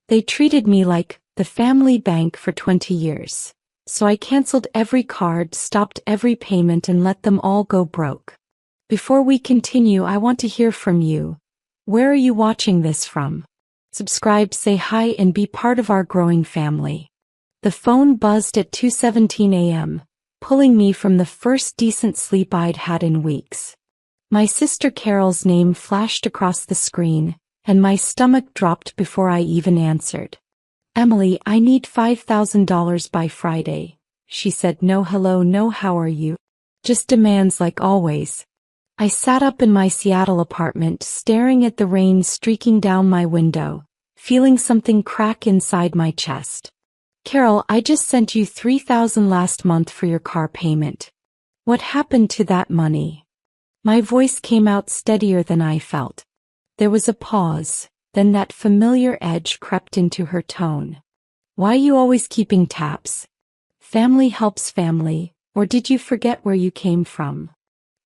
They treated me like the family bank for 20 years. So I canceled every card, stopped every payment, and let them all go broke. Before we continue, I want to hear from you. Where are you watching this from? Subscribe, say hi, and be part of our growing family. The phone buzzed at 2:17 a.m., pulling me from the first decent sleep I'd had in weeks. My sister Carol's name flashed across the screen, and my stomach dropped before I even answered. "Emily, I need $5,000 by Friday," she said. No hello, no how are you. Just demands like always. I sat up in my Seattle apartment, staring at the rain streaking down my window, feeling something crack inside my chest. "Carol, I just sent you $3,000 last month for your car payment. What happened to that money?" My voice came out steadier than I felt. There was a pause, then that familiar edge crept into her tone. "Why you always keeping tabs? Family helps family, or did you forget where you came from?"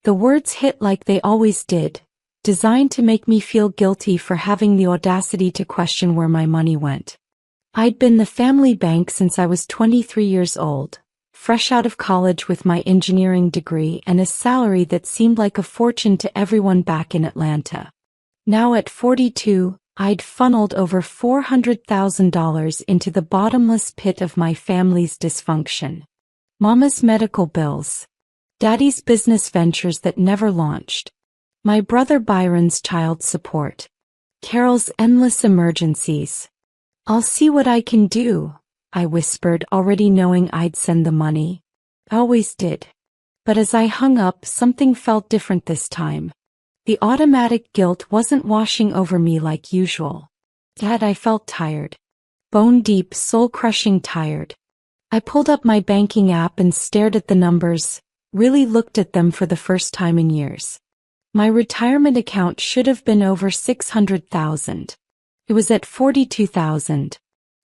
The words hit like they always did, designed to make me feel guilty for having the audacity to question where my money went. I'd been the family bank since I was 23 years old, fresh out of college with my engineering degree and a salary that seemed like a fortune to everyone back in Atlanta. Now at 42, I'd funneled over $400,000 into the bottomless pit of my family's dysfunction. Mama's medical bills. Daddy's business ventures that never launched. My brother Byron's child support. Carol's endless emergencies. "I'll see what I can do," I whispered, already knowing I'd send the money. I always did. But as I hung up, something felt different this time. The automatic guilt wasn't washing over me like usual. Instead, I felt tired. Bone deep, soul-crushing tired. I pulled up my banking app and stared at the numbers, really looked at them for the first time in years. My retirement account should have been over $600,000. It was at $42,000.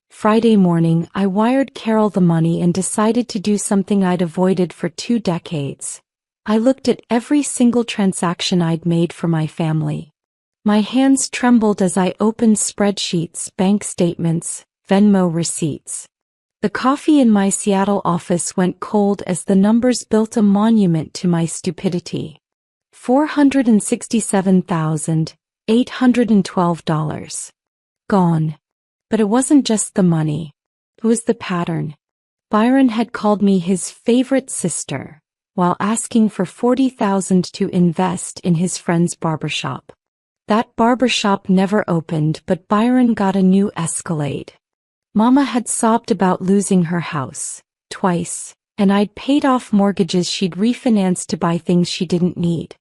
Friday morning, I wired Carol the money and decided to do something I'd avoided for 2 decades. I looked at every single transaction I'd made for my family. My hands trembled as I opened spreadsheets, bank statements, Venmo receipts. The coffee in my Seattle office went cold as the numbers built a monument to my stupidity. $467,812. Gone. But it wasn't just the money. It was the pattern. Byron had called me his favorite sister, while asking for $40,000 to invest in his friend's barbershop. That barbershop never opened, but Byron got a new Escalade. Mama had sobbed about losing her house, twice, and I'd paid off mortgages she'd refinanced to buy things she didn't need.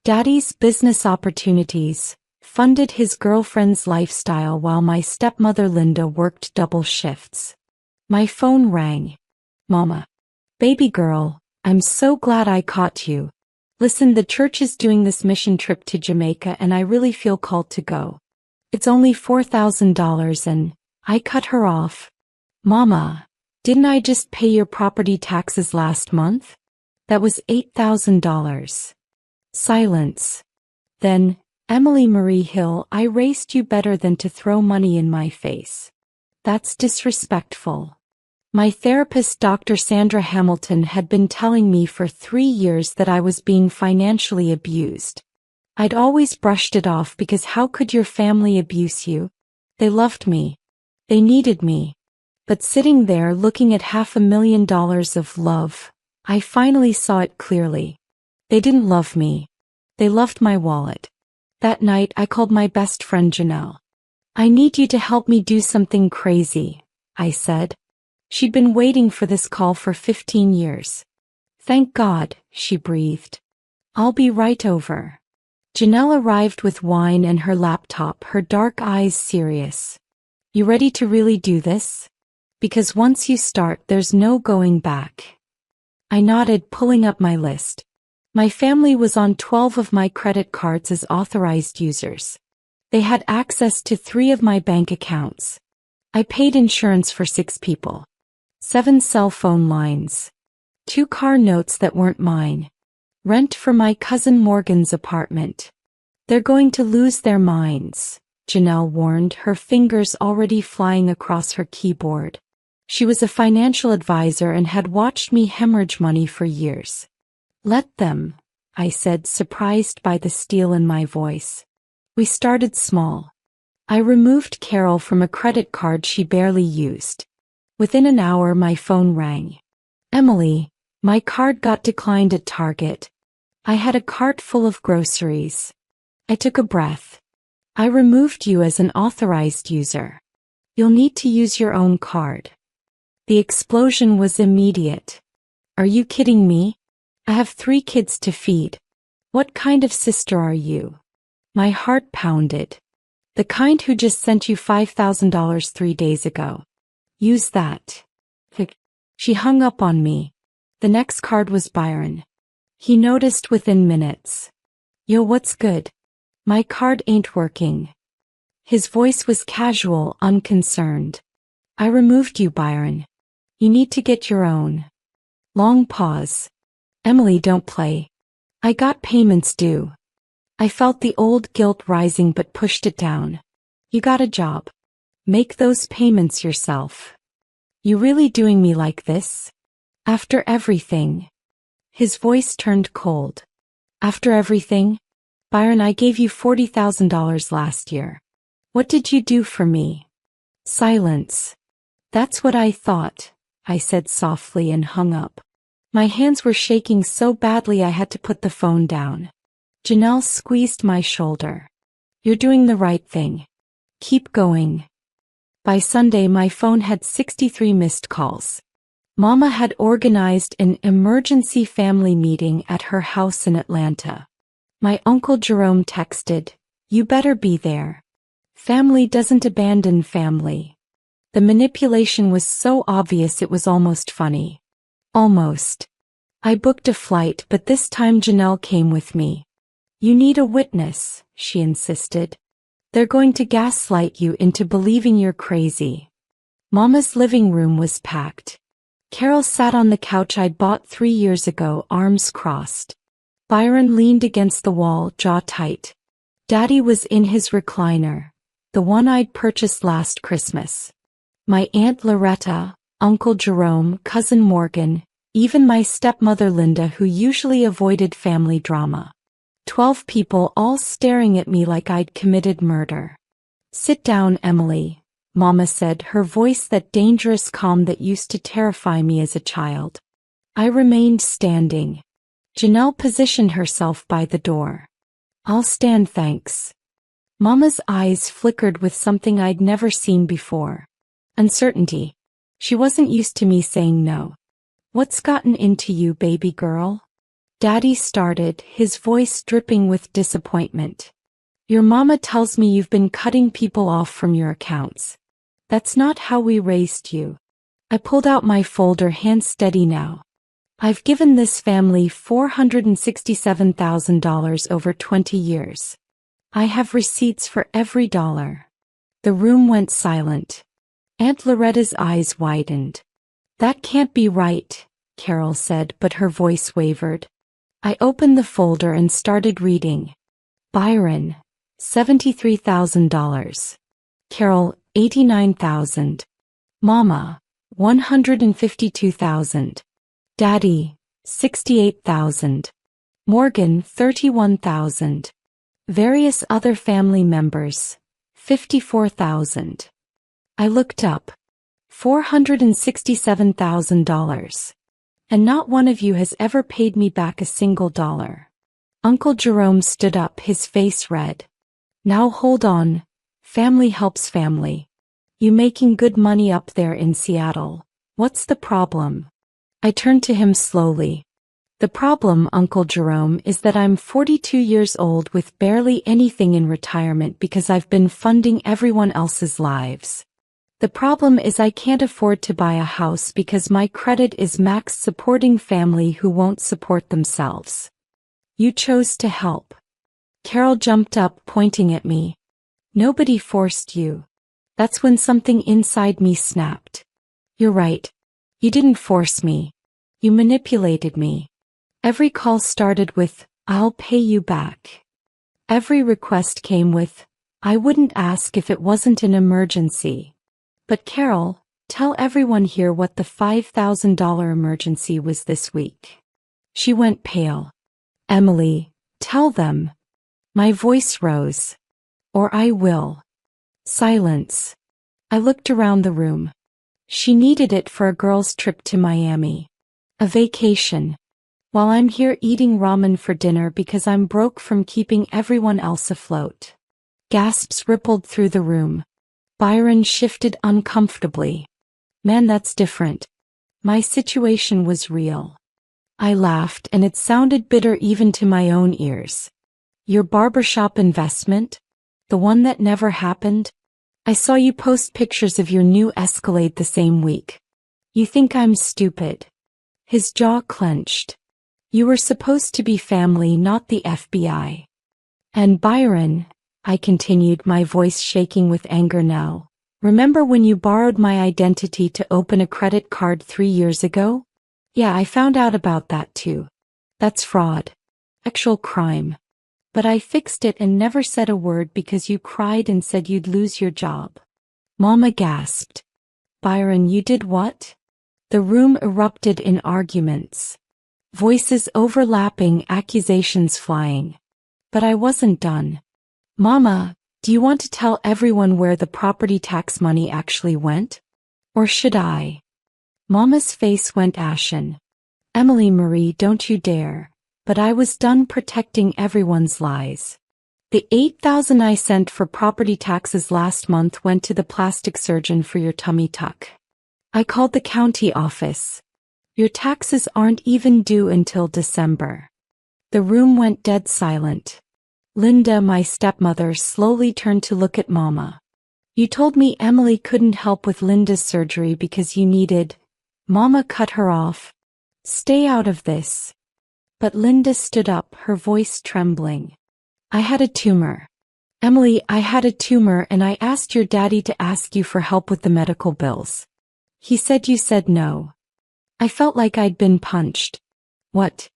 Daddy's business opportunities funded his girlfriend's lifestyle while my stepmother Linda worked double shifts. My phone rang. "Mama. Baby girl, I'm so glad I caught you. Listen, the church is doing this mission trip to Jamaica and I really feel called to go. It's only $4,000 and..." I cut her off. "Mama, didn't I just pay your property taxes last month? That was $8,000. Silence. Then, "Emily Marie Hill, I raised you better than to throw money in my face. That's disrespectful." My therapist, Dr. Sandra Hamilton, had been telling me for 3 years that I was being financially abused. I'd always brushed it off because how could your family abuse you? They loved me. They needed me. But sitting there looking at $500,000 of love, I finally saw it clearly. They didn't love me. They loved my wallet. That night I called my best friend Janelle. "I need you to help me do something crazy," I said. She'd been waiting for this call for 15 years. "Thank God," she breathed. "I'll be right over." Janelle arrived with wine and her laptop, her dark eyes serious. "You ready to really do this? Because once you start, there's no going back." I nodded, pulling up my list. My family was on 12 of my credit cards as authorized users. They had access to 3 of my bank accounts. I paid insurance for 6 people. 7 cell phone lines. 2 car notes that weren't mine. Rent for my cousin Morgan's apartment. They're going to lose their minds. Janelle warned, her fingers already flying across her keyboard. She was a financial advisor and had watched me hemorrhage money for years. Let them, I said, surprised by the steel in my voice. We started small. I removed Carol from a credit card she barely used. Within an hour my phone rang. Emily, my card got declined at Target. I had a cart full of groceries. I took a breath. I removed you as an authorized user. You'll need to use your own card. The explosion was immediate. Are you kidding me? I have 3 kids to feed. What kind of sister are you? My heart pounded. The kind who just sent you $5,000 3 days ago. Use that. She hung up on me. The next card was Byron. He noticed within minutes. Yo, what's good? My card ain't working. His voice was casual, unconcerned. I removed you, Byron. You need to get your own. Long pause. Emily, don't play. I got payments due. I felt the old guilt rising but pushed it down. You got a job. Make those payments yourself. You really doing me like this? After everything? His voice turned cold. After everything? Byron, I gave you $40,000 last year. What did you do for me? Silence. That's what I thought, I said softly and hung up. My hands were shaking so badly I had to put the phone down. Janelle squeezed my shoulder. You're doing the right thing. Keep going. By Sunday my phone had 63 missed calls. Mama had organized an emergency family meeting at her house in Atlanta. My Uncle Jerome texted, "You better be there. Family doesn't abandon family." The manipulation was so obvious it was almost funny. Almost. I booked a flight, but this time Janelle came with me. You need a witness, she insisted. They're going to gaslight you into believing you're crazy. Mama's living room was packed. Carol sat on the couch I'd bought 3 years ago, arms crossed. Byron leaned against the wall, jaw tight. Daddy was in his recliner, the one I'd purchased last Christmas. My Aunt Loretta, Uncle Jerome, Cousin Morgan, even my stepmother Linda, who usually avoided family drama. 12 people all staring at me like I'd committed murder. Sit down, Emily, Mama said, her voice that dangerous calm that used to terrify me as a child. I remained standing. Janelle positioned herself by the door. I'll stand, thanks. Mama's eyes flickered with something I'd never seen before. Uncertainty. She wasn't used to me saying no. What's gotten into you, baby girl? Daddy started, his voice dripping with disappointment. Your mama tells me you've been cutting people off from your accounts. That's not how we raised you. I pulled out my folder, hand steady now. I've given this family $467,000 over 20 years. I have receipts for every dollar. The room went silent. Aunt Loretta's eyes widened. That can't be right, Carol said, but her voice wavered. I opened the folder and started reading. Byron, $73,000. Carol, $89,000. Mama, $152,000. Daddy, $68,000. Morgan, $31,000. Various other family members, $54,000. I looked up. $467,000. And not one of you has ever paid me back a single dollar. Uncle Jerome stood up, his face red. Now hold on. Family helps family. You making good money up there in Seattle. What's the problem? I turned to him slowly. The problem, Uncle Jerome, is that I'm 42 years old with barely anything in retirement because I've been funding everyone else's lives. The problem is I can't afford to buy a house because my credit is maxed supporting family who won't support themselves. You chose to help. Carol jumped up, pointing at me. Nobody forced you. That's when something inside me snapped. You're right. You didn't force me. You manipulated me. Every call started with, I'll pay you back. Every request came with, I wouldn't ask if it wasn't an emergency. But Carol, tell everyone here what the $5,000 emergency was this week. She went pale. Emily, tell them. My voice rose. Or I will. Silence. I looked around the room. She needed it for a girls' trip to Miami. A vacation. While I'm here eating ramen for dinner because I'm broke from keeping everyone else afloat. Gasps rippled through the room. Byron shifted uncomfortably. Man, that's different. My situation was real. I laughed and it sounded bitter even to my own ears. Your barbershop investment? The one that never happened? I saw you post pictures of your new Escalade the same week. You think I'm stupid? His jaw clenched. You were supposed to be family, not the FBI. And Byron, I continued, my voice shaking with anger now. Remember when you borrowed my identity to open a credit card 3 years ago? Yeah, I found out about that too. That's fraud. Actual crime. But I fixed it and never said a word because you cried and said you'd lose your job. Mama gasped. Byron, you did what? The room erupted in arguments. Voices overlapping, accusations flying. But I wasn't done. Mama, do you want to tell everyone where the property tax money actually went? Or should I? Mama's face went ashen. Emily Marie, don't you dare. But I was done protecting everyone's lies. The $8,000 I sent for property taxes last month went to the plastic surgeon for your tummy tuck. I called the county office. Your taxes aren't even due until December. The room went dead silent. Linda, my stepmother, slowly turned to look at Mama. You told me Emily couldn't help with Linda's surgery because you needed. Mama cut her off. Stay out of this. But Linda stood up, her voice trembling. I had a tumor. Emily, I had a tumor and I asked your daddy to ask you for help with the medical bills. He said you said no. I felt like I'd been punched. What?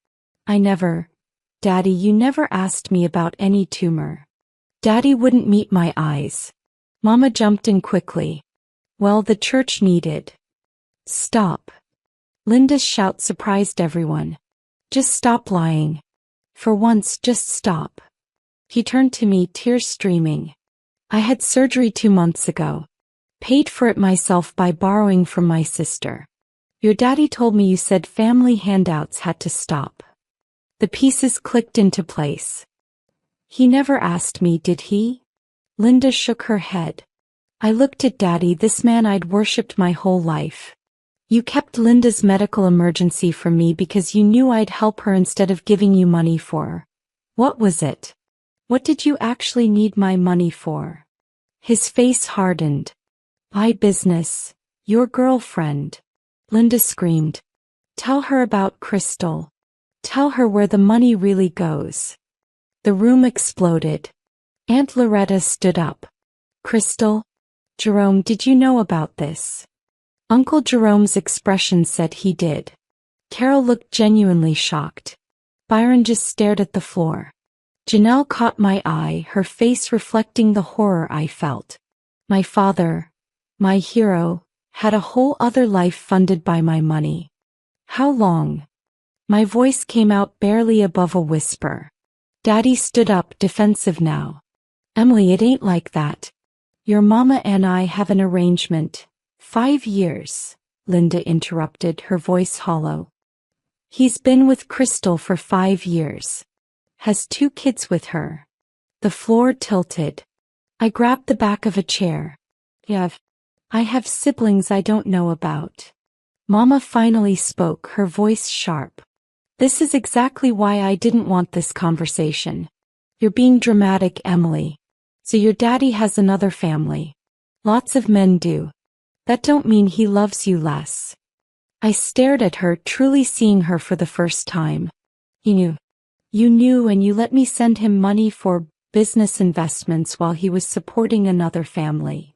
I never. Daddy, you never asked me about any tumor. Daddy wouldn't meet my eyes. Mama jumped in quickly. Well, the church needed. Stop. Linda's shout surprised everyone. Just stop lying. For once, just stop. He turned to me, tears streaming. I had surgery 2 months ago. Paid for it myself by borrowing from my sister. Your daddy told me you said family handouts had to stop. The pieces clicked into place. He never asked me, did he? Linda shook her head. I looked at Daddy, this man I'd worshipped my whole life. You kept Linda's medical emergency from me because you knew I'd help her instead of giving you money for. What was it? What did you actually need my money for? His face hardened. My business. Your girlfriend. Linda screamed. Tell her about Crystal. Tell her where the money really goes. The room exploded. Aunt Loretta stood up. Crystal? Jerome, did you know about this? Uncle Jerome's expression said he did. Carol looked genuinely shocked. Byron just stared at the floor. Janelle caught my eye, her face reflecting the horror I felt. My father, my hero, had a whole other life funded by my money. How long? My voice came out barely above a whisper. Daddy stood up, defensive now. Emily, it ain't like that. Your mama and I have an arrangement. 5 years, Linda interrupted, her voice hollow. He's been with Crystal for 5 years. Has 2 kids with her. The floor tilted. I grabbed the back of a chair. I have siblings I don't know about. Mama finally spoke, her voice sharp. This is exactly why I didn't want this conversation. You're being dramatic, Emily. So your daddy has another family. Lots of men do. That don't mean he loves you less. I stared at her, truly seeing her for the first time. You knew. You knew and you let me send him money for business investments while he was supporting another family.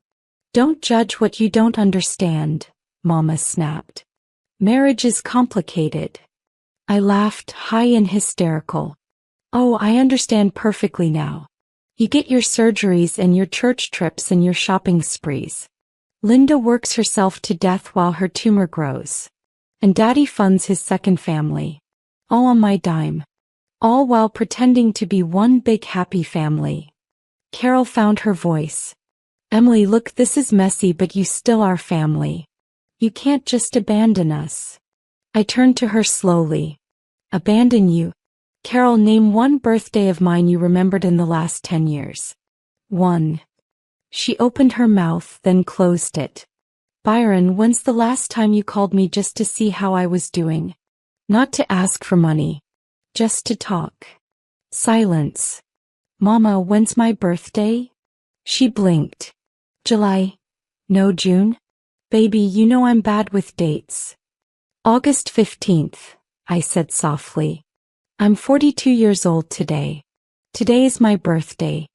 Don't judge what you don't understand, Mama snapped. Marriage is complicated. I laughed, high and hysterical. Oh, I understand perfectly now. You get your surgeries and your church trips and your shopping sprees. Linda works herself to death while her tumor grows. And Daddy funds his second family. All on my dime. All while pretending to be one big happy family. Carol found her voice. Emily, look, this is messy, but you still are family. You can't just abandon us. I turned to her slowly. Abandon you? Carol, name one birthday of mine you remembered in the last 10 years. One. She opened her mouth, then closed it. Byron, when's the last time you called me just to see how I was doing? Not to ask for money. Just to talk. Silence. Mama, when's my birthday? She blinked. July. No, June? Baby, you know I'm bad with dates. August 15th, I said softly. I'm 42 years old today. Today is my birthday.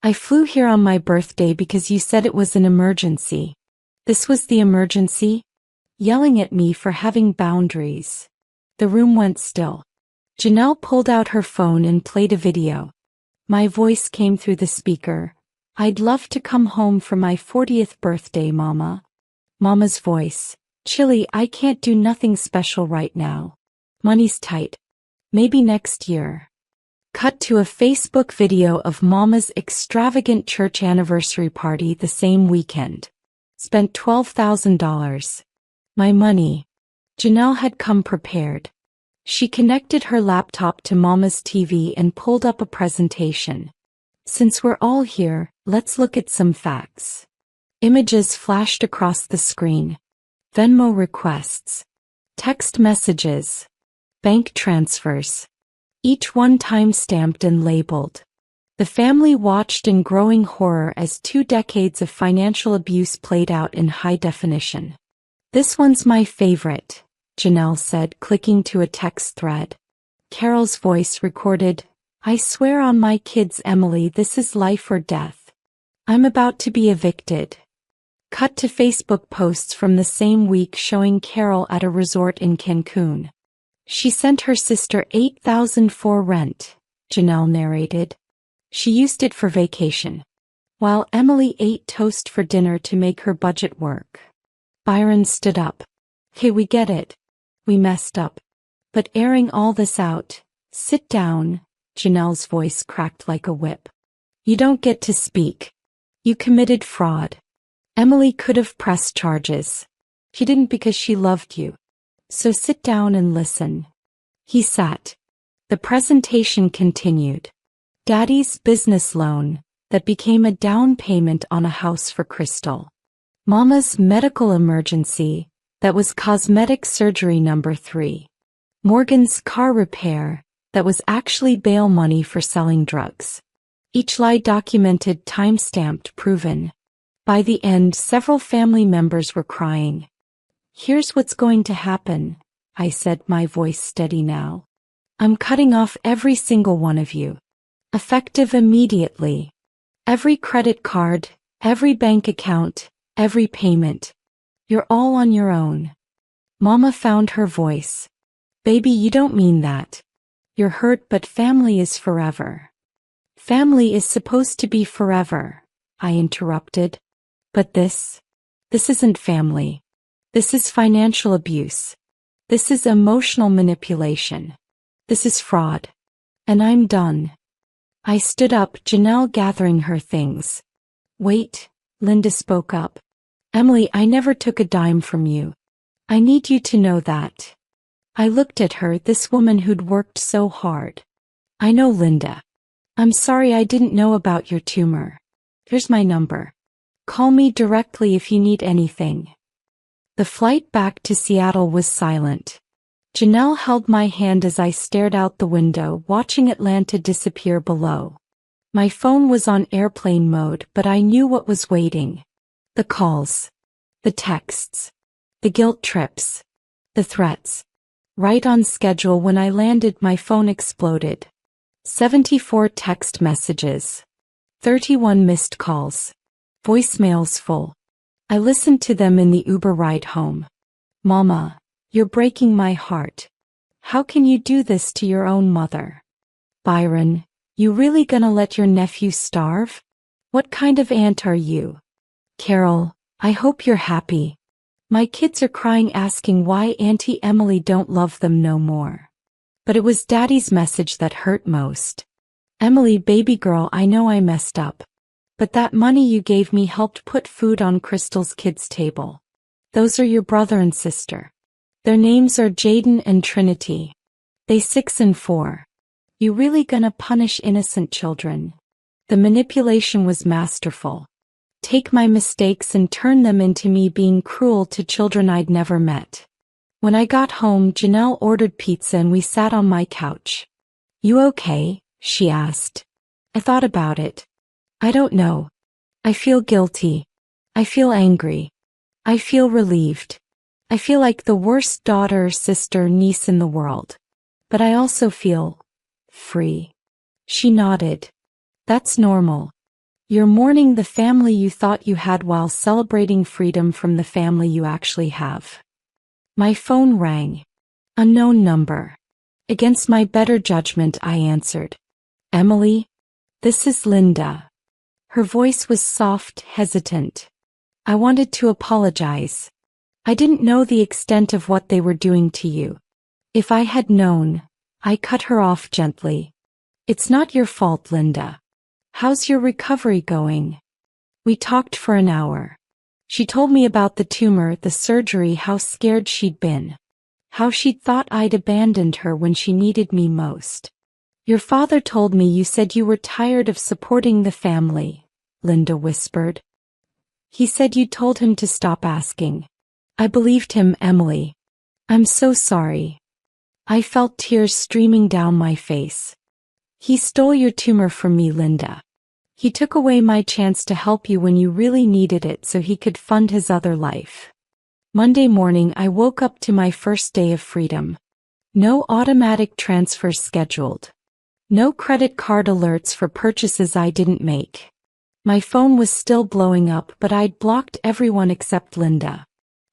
I flew here on my birthday because you said it was an emergency. This was the emergency? Yelling at me for having boundaries. The room went still. Janelle pulled out her phone and played a video. My voice came through the speaker. I'd love to come home for my 40th birthday, Mama. Mama's voice. Chilly, I can't do nothing special right now. Money's tight. Maybe next year. Cut to a Facebook video of Mama's extravagant church anniversary party the same weekend. Spent $12,000. My money. Janelle had come prepared. She connected her laptop to Mama's TV and pulled up a presentation. Since we're all here, let's look at some facts. Images flashed across the screen. Venmo requests. Text messages. Bank transfers. Each one time-stamped and labeled. The family watched in growing horror as 2 decades of financial abuse played out in high definition. This one's my favorite, Janelle said, clicking to a text thread. Carol's voice recorded, I swear on my kids, Emily, this is life or death. I'm about to be evicted. Cut to Facebook posts from the same week showing Carol at a resort in Cancun. She sent her sister $8,000 for rent, Janelle narrated. She used it for vacation. While Emily ate toast for dinner to make her budget work. Byron stood up. Hey, we get it. We messed up. But airing all this out, sit down, Janelle's voice cracked like a whip. You don't get to speak. You committed fraud. Emily could have pressed charges. She didn't because she loved you. So sit down and listen. He sat. The presentation continued. Daddy's business loan, that became a down payment on a house for Crystal. Mama's medical emergency, that was cosmetic surgery number 3. Morgan's car repair, that was actually bail money for selling drugs. Each lie documented, time-stamped, proven. By the end, several family members were crying. Here's what's going to happen, I said, my voice steady now. I'm cutting off every single one of you. Effective immediately. Every credit card, every bank account, every payment. You're all on your own. Mama found her voice. Baby, you don't mean that. You're hurt, but family is forever. Family is supposed to be forever, I interrupted. But this isn't family. This is financial abuse. This is emotional manipulation. This is fraud. And I'm done. I stood up, Janelle gathering her things. Wait, Linda spoke up. Emily, I never took a dime from you. I need you to know that. I looked at her, this woman who'd worked so hard. I know, Linda. I'm sorry I didn't know about your tumor. Here's my number. Call me directly if you need anything. The flight back to Seattle was silent. Janelle held my hand as I stared out the window, watching Atlanta disappear below. My phone was on airplane mode, but I knew what was waiting. The calls. The texts. The guilt trips. The threats. Right on schedule, when I landed, my phone exploded. 74 text messages. 31 missed calls. Voicemails full. I listened to them in the Uber ride home. Mama, you're breaking my heart. How can you do this to your own mother? Byron, You really gonna let your nephew starve? What kind of aunt are you? Carol, I hope you're happy. My kids are crying asking why Auntie Emily don't love them no more. But it was Daddy's message that hurt most. Emily, baby girl, I know I messed up. But that money you gave me helped put food on Crystal's kids' table. Those are your brother and sister. Their names are Jaden and Trinity. They 6 and 4. You really gonna punish innocent children? The manipulation was masterful. Take my mistakes and turn them into me being cruel to children I'd never met. When I got home, Janelle ordered pizza and we sat on my couch. You okay? She asked. I thought about it. I don't know. I feel guilty. I feel angry. I feel relieved. I feel like the worst daughter, sister, niece in the world. But I also feel free. She nodded. That's normal. You're mourning the family you thought you had while celebrating freedom from the family you actually have. My phone rang. Unknown number. Against my better judgment, I answered. Emily? This is Linda. Her voice was soft, hesitant. I wanted to apologize. I didn't know the extent of what they were doing to you. If I had known, I cut her off gently. It's not your fault, Linda. How's your recovery going? We talked for an hour. She told me about the tumor, the surgery, how scared she'd been. How she'd thought I'd abandoned her when she needed me most. Your father told me you said you were tired of supporting the family, Linda whispered. He said you told him to stop asking. I believed him, Emily. I'm so sorry. I felt tears streaming down my face. He stole your tumor from me, Linda. He took away my chance to help you when you really needed it so he could fund his other life. Monday morning I woke up to my first day of freedom. No automatic transfers scheduled. No credit card alerts for purchases I didn't make. My phone was still blowing up, but I'd blocked everyone except Linda.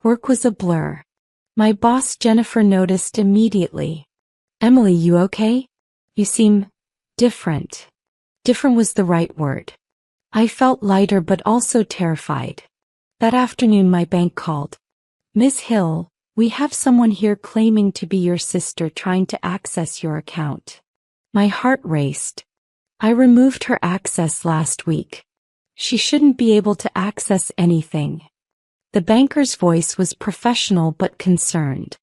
Work was a blur. My boss Jennifer noticed immediately. Emily, you okay? You seem different. Different was the right word. I felt lighter but also terrified. That afternoon my bank called. Ms. Hill, we have someone here claiming to be your sister trying to access your account. My heart raced. I removed her access last week. She shouldn't be able to access anything. The banker's voice was professional but concerned.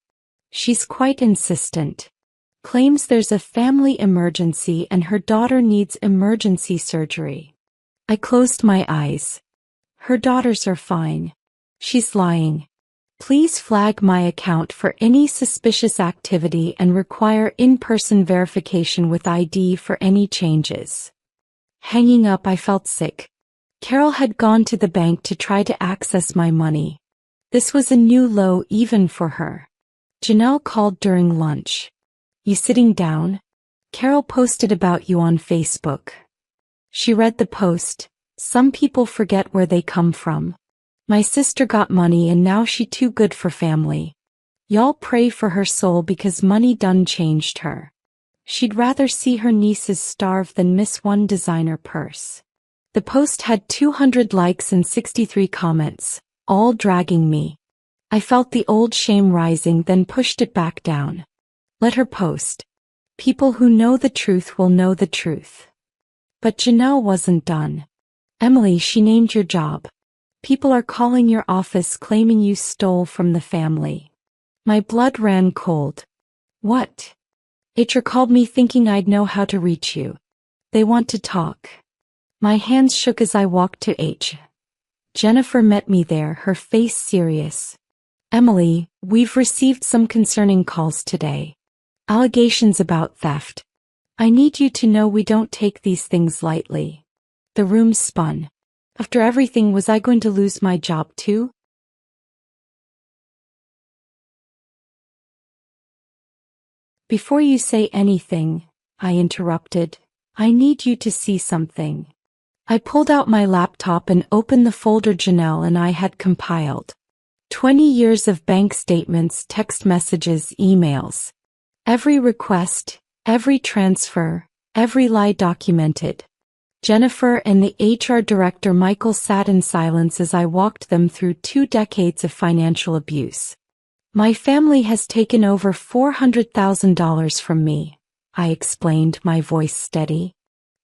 She's quite insistent. Claims there's a family emergency and her daughter needs emergency surgery. I closed my eyes. Her daughters are fine. She's lying. Please flag my account for any suspicious activity and require in-person verification with ID for any changes. Hanging up, I felt sick. Carol had gone to the bank to try to access my money. This was a new low even for her. Janelle called during lunch. You sitting down? Carol posted about you on Facebook. She read the post. Some people forget where they come from. My sister got money and now she too good for family. Y'all pray for her soul because money done changed her. She'd rather see her nieces starve than miss one designer purse. The post had 200 likes and 63 comments, all dragging me. I felt the old shame rising, then pushed it back down. Let her post. People who know the truth will know the truth. But Janelle wasn't done. Emily, she named your job. People are calling your office claiming you stole from the family. My blood ran cold. What? HR called me thinking I'd know how to reach you. They want to talk. My hands shook as I walked to H. Jennifer met me there, her face serious. Emily, we've received some concerning calls today. Allegations about theft. I need you to know we don't take these things lightly. The room spun. After everything, was I going to lose my job too? Before you say anything, I interrupted, I need you to see something. I pulled out my laptop and opened the folder Janelle and I had compiled. 20 years of bank statements, text messages, emails. Every request, every transfer, Every lie documented. Jennifer and the HR director Michael sat in silence as I walked them through 2 decades of financial abuse. My family has taken over $400,000 from me, I explained, my voice steady.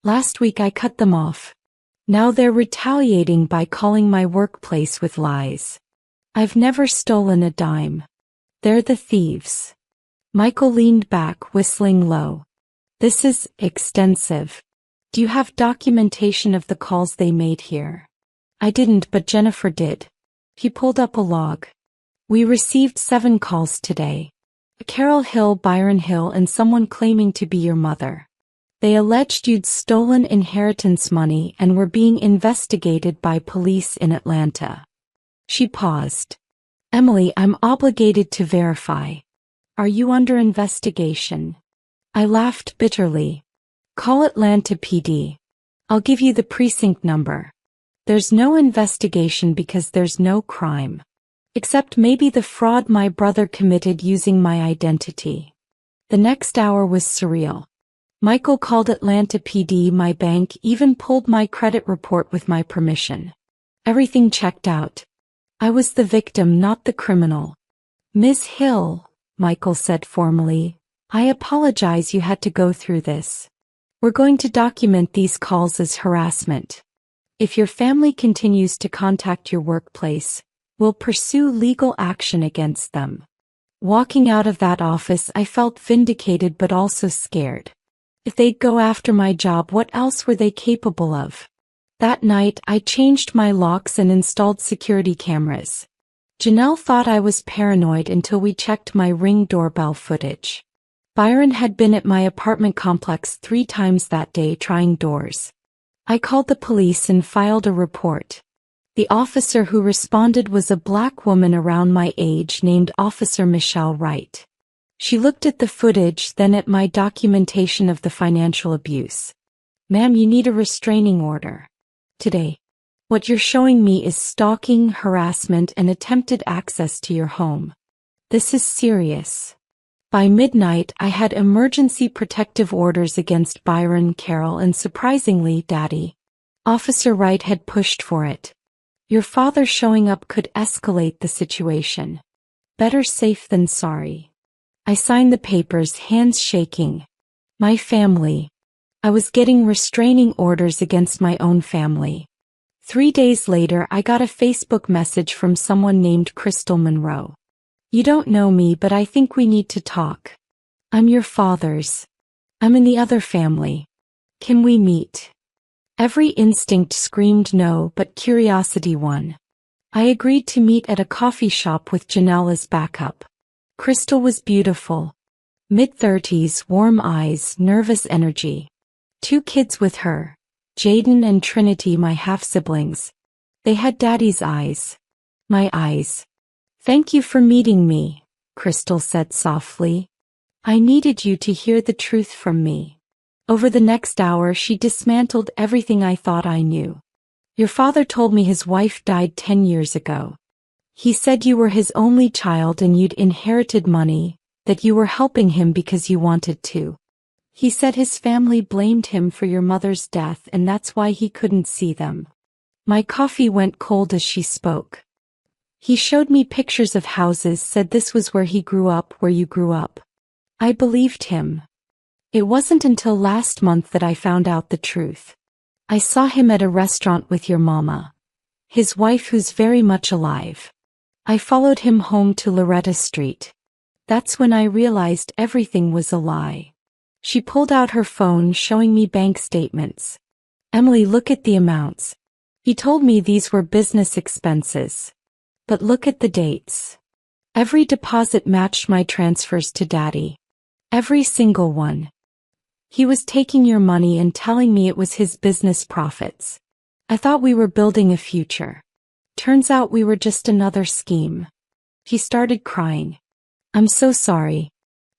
Last week I cut them off. Now they're retaliating by calling my workplace with lies. I've never stolen a dime. They're the thieves. Michael leaned back, whistling low. This is extensive. Do you have documentation of the calls they made here? I didn't, but Jennifer did. He pulled up a log. We received 7 calls today. Carol Hill, Byron Hill, and someone claiming to be your mother. They alleged you'd stolen inheritance money and were being investigated by police in Atlanta. She paused. Emily, I'm obligated to verify. Are you under investigation? I laughed bitterly. Call Atlanta PD. I'll give you the precinct number. There's no investigation because there's no crime. Except maybe the fraud my brother committed using my identity. The next hour was surreal. Michael called Atlanta PD, my bank even pulled my credit report with my permission. Everything checked out. I was the victim, not the criminal. Ms. Hill, Michael said formally, I apologize you had to go through this. We're going to document these calls as harassment. If your family continues to contact your workplace, we'll pursue legal action against them. Walking out of that office, I felt vindicated but also scared. If they'd go after my job, what else were they capable of? That night, I changed my locks and installed security cameras. Janelle thought I was paranoid until we checked my Ring doorbell footage. Byron had been at my apartment complex 3 times that day trying doors. I called the police and filed a report. The officer who responded was a black woman around my age named Officer Michelle Wright. She looked at the footage, then at my documentation of the financial abuse. Ma'am, you need a restraining order. Today. What you're showing me is stalking, harassment, and attempted access to your home. This is serious. By midnight, I had emergency protective orders against Byron, Carol, and surprisingly, Daddy. Officer Wright had pushed for it. Your father showing up could escalate the situation. Better safe than sorry. I signed the papers, hands shaking. My family. I was getting restraining orders against my own family. 3 days later, I got a Facebook message from someone named Crystal Monroe. You don't know me, but I think we need to talk. I'm your father's. I'm in the other family. Can we meet? Every instinct screamed no, but curiosity won. I agreed to meet at a coffee shop with Janelle as backup. Crystal was beautiful. Mid-30s, warm eyes, nervous energy. 2 kids with her, Jaden and Trinity, my half-siblings. They had Daddy's eyes. My eyes. Thank you for meeting me, Crystal said softly. I needed you to hear the truth from me. Over the next hour, she dismantled everything I thought I knew. Your father told me his wife died 10 years ago. He said you were his only child and you'd inherited money, that you were helping him because you wanted to. He said his family blamed him for your mother's death and that's why he couldn't see them. My coffee went cold as she spoke. He showed me pictures of houses, said this was where he grew up, where you grew up. I believed him. It wasn't until last month that I found out the truth. I saw him at a restaurant with your mama. His wife, who's very much alive. I followed him home to Loretta Street. That's when I realized everything was a lie. She pulled out her phone, showing me bank statements. Emily, look at the amounts. He told me these were business expenses. But look at the dates. Every deposit matched my transfers to Daddy. Every single one. He was taking your money and telling me it was his business profits. I thought we were building a future. Turns out we were just another scheme. He started crying. I'm so sorry.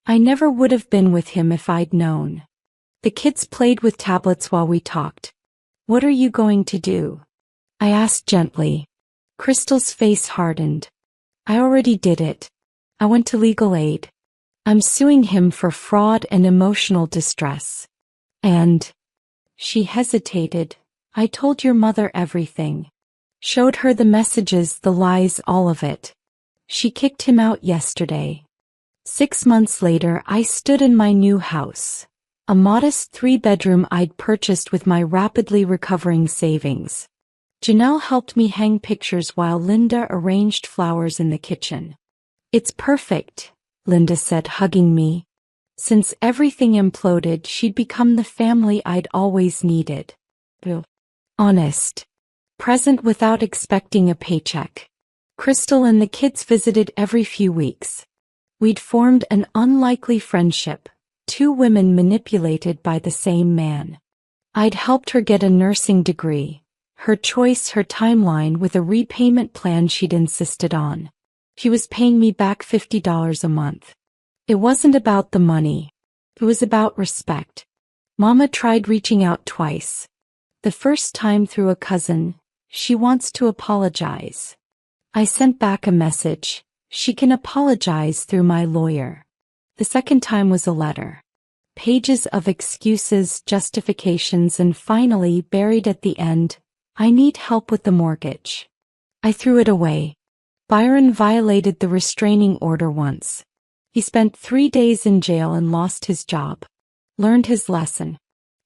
I never would have been with him if I'd known. The kids played with tablets while we talked. What are you going to do? I asked gently. Crystal's face hardened. I already did it. I went to legal aid. I'm suing him for fraud and emotional distress. And she hesitated. I told your mother everything. Showed her the messages, the lies, all of it. She kicked him out yesterday. 6 months later, I stood in my new house. A modest 3-bedroom I'd purchased with my rapidly recovering savings. Janelle helped me hang pictures while Linda arranged flowers in the kitchen. It's perfect, Linda said, hugging me. Since everything imploded, she'd become the family I'd always needed. Honest. Present without expecting a paycheck. Crystal and the kids visited every few weeks. We'd formed an unlikely friendship, 2 women manipulated by the same man. I'd helped her get a nursing degree, her choice, her timeline with a repayment plan she'd insisted on. She was paying me back $50 a month. It wasn't about the money. It was about respect. Mama tried reaching out twice. The first time through a cousin. She wants to apologize. I sent back a message. She can apologize through my lawyer. The second time was a letter. Pages of excuses, justifications, and finally, buried at the end, I need help with the mortgage. I threw it away. Byron violated the restraining order once. He spent 3 days in jail and lost his job. Learned his lesson.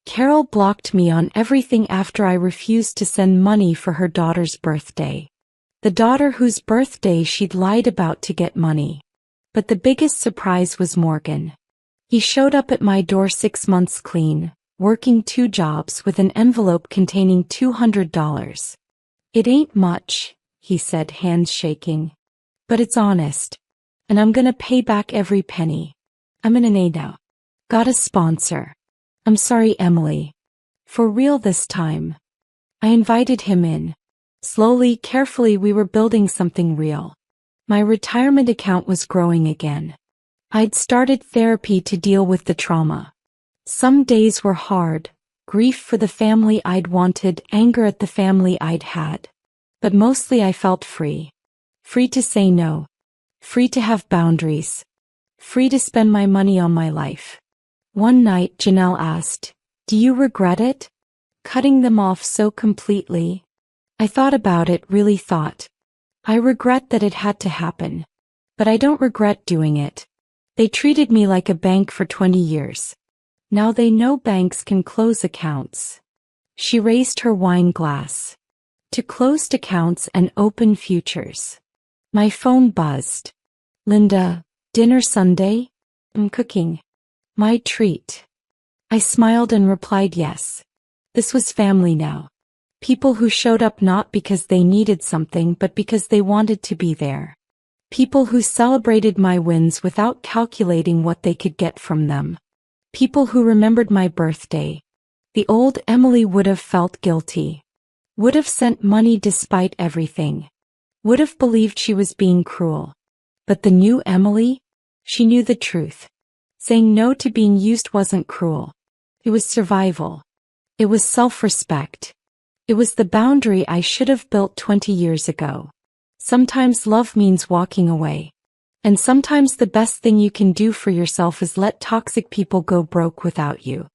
Carol blocked me on everything after I refused to send money for her daughter's birthday. The daughter whose birthday she'd lied about to get money. But the biggest surprise was Morgan. He showed up at my door 6 months clean, working 2 jobs with an envelope containing $200. It ain't much, he said, hands shaking. But it's honest. And I'm gonna pay back every penny. I'm in an A now. Got a sponsor. I'm sorry, Emily. For real this time. I invited him in. Slowly, carefully, we were building something real. My retirement account was growing again. I'd started therapy to deal with the trauma. Some days were hard, grief for the family I'd wanted, anger at the family I'd had. But mostly I felt free. Free to say no. Free to have boundaries. Free to spend my money on my life. One night, Janelle asked, "Do you regret it? Cutting them off so completely?" I thought about it, really thought. I regret that it had to happen. But I don't regret doing it. They treated me like a bank for 20 years. Now they know banks can close accounts. She raised her wine glass. To closed accounts and open futures. My phone buzzed. Linda, dinner Sunday? I'm cooking. My treat. I smiled and replied yes. This was family now. People who showed up not because they needed something but because they wanted to be there. People who celebrated my wins without calculating what they could get from them. People who remembered my birthday. The old Emily would have felt guilty. Would have sent money despite everything. Would have believed she was being cruel. But the new Emily? She knew the truth. Saying no to being used wasn't cruel. It was survival. It was self-respect. It was the boundary I should have built 20 years ago. Sometimes love means walking away. And sometimes the best thing you can do for yourself is let toxic people go broke without you.